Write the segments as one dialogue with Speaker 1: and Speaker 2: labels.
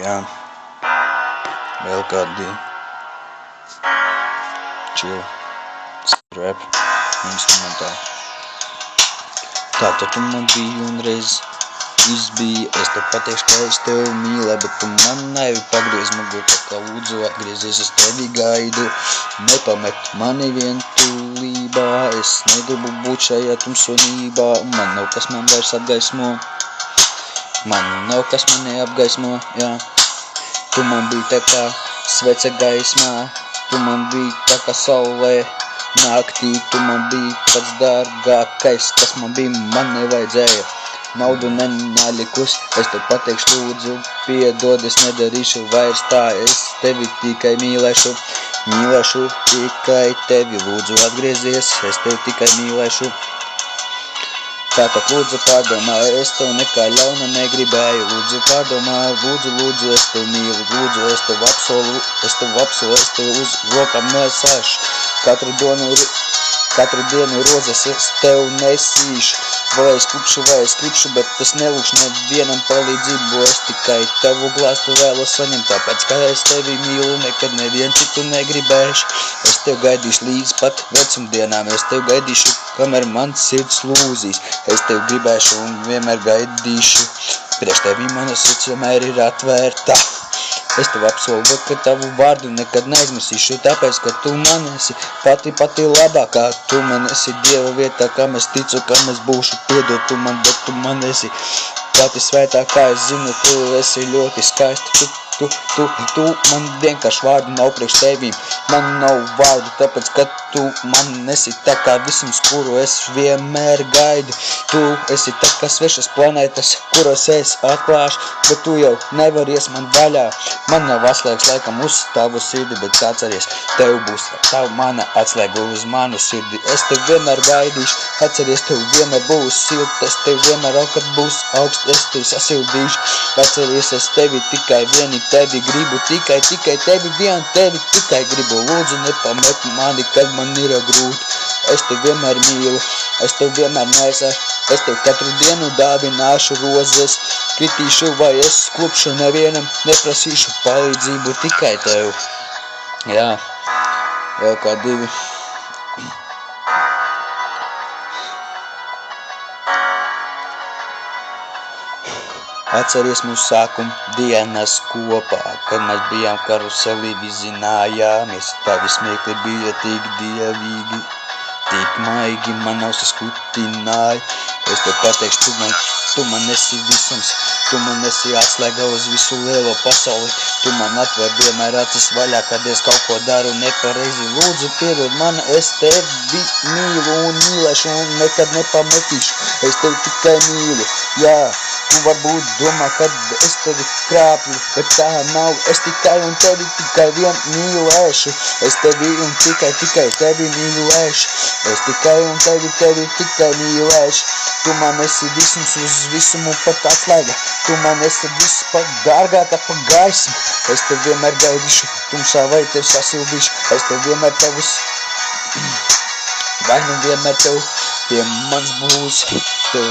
Speaker 1: Jā, vēl kādi chill rap instrumentāli. Tātad tu man biji un reiz izbija, es tev pateikšu, ka es tev mīlē, bet tu man naivi pagriez muguru, tā kā lūdzu atgriezies, es tevi gaidu, nepamet mani vientulībā, es negribu būt šajā tumsonībā, man nav kas man vairs apgaismo, jā. Tu man biji tā kā svece gaismā, tu man biji tā kā saulē naktī, tu man biji pats dārgākais, kas man bija, man nevajadzēja. Naudu nenalikus, es tev pateikšu lūdzu, piedod, es nedarīšu vairs tā, es tevi tikai mīlēšu tikai tevi, lūdzu atgriezies, es tevi tikai mīlēšu. Tātad lūdzu pārdomā, es tev nekā ļauna negribēju, lūdzu pārdomā, lūdzu, es tev mīlu, lūdzu, es tev apsolu, es tev uz rokām nesāšu, katru dienu rozes es tev nesīšu. Vai es klupšu, bet es nelūkšu nevienam palīdzību, es tikai tavu glāstu vēlos saņemt, tāpēc, ka es tevi mīlu, nekad nevienu citu negribēšu. Es tev gaidīšu līdz pat vecumdienām, es tev gaidīšu, kamēr man sirds lūzīs. Es tev gribēšu un vienmēr gaidīšu, priekš tevi mana sirds vienmēr ir atvērta. Es tev apsolu, ka tavu vārdu nekad neaizmirsīšu, tāpēc, ka tu man esi pati labākā, tu man esi Dieva vietā, kam es ticu, kam es būšu, piedod tu man, bet tu man esi pati svētākā, es zinu, tu esi ļoti skaisti, tu man vienkārši vārdu nav priekš tevīm, man nav vārdu, tāpēc, ka tu man esi tā kā visums, kuru es vienmēr gaidu, tu esi tā kā svešas planētas, kuras es atklāšu, bet tu jau nevaries man vaļā, man nav atslēgas laikam uz tavu sirdi, bet atceries, tev būs tavu mana atslēga uz manu sirdi, es tev vienmēr gaidīšu, atceries, tev vienmēr būs silta, es tev vienmēr kad būs augst, es tev sasildīšu, atceries, es tevi tikai tevi gribu, tikai tevi tikai gribu, lūdzu nepamet mani, kad man ir grūti, es tev vienmēr mīlu, es tev vienmēr nesāšu, es tev katru dienu dāvināšu rozes, kritīšu vai es klupšu, nevienam neprasīšu palīdzību, tikai tev. Jā, vēl kā divi. Atceries mūsu sākuma dienas kopā, kad mēs bijām karuselī vizinājāmies, tavi smiekli bija tik dievīgi, tik maigi man ausis kutināja. Es tev pateikšu, tu man esi visums, tu man esi atslēga uz visu lielo pasauli, tu man atver vienmēr acis vaļā, kad es kaut ko daru nepareizi. Lūdzu piedod man, es tevi mīlu un mīlēšu un nekad nepametīšu, es tevi tikai mīlu, jā. Tu varbūt domā, kad es tevi krāpju, bet tā nav, es tikai un tevi tikai vien mīlēšu, es tevi un tikai tevi mīlēšu, es tikai un tevi tikai mīlēšu, tu man esi visums uz visumu pat atslēga, tu man esi viss pat dārgākā pa gaismu, es tev vienmēr gaidīšu, tumsā vai tev sasildīšu, es tev vienmēr tevus, vai nu vienmēr tev pie mans būs, tev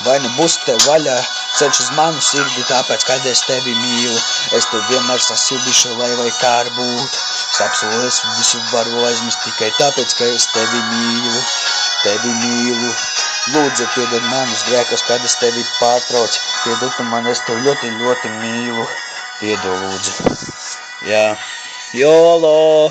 Speaker 1: vai nu būs tev vaļā, ceļš uz manu sirdi, tāpēc, kad es tevi mīlu, es tev vienmēr sasildīšu, lai vai kā ar būtu. Es apsolu, es visu varu aizmirst tikai tāpēc, ka es tevi mīlu. Lūdzu, piedod manus grēkus, kad es tevi pārtraucu, piedod tu man, es tev ļoti, ļoti mīlu, piedod lūdzu. Jā, YOLO!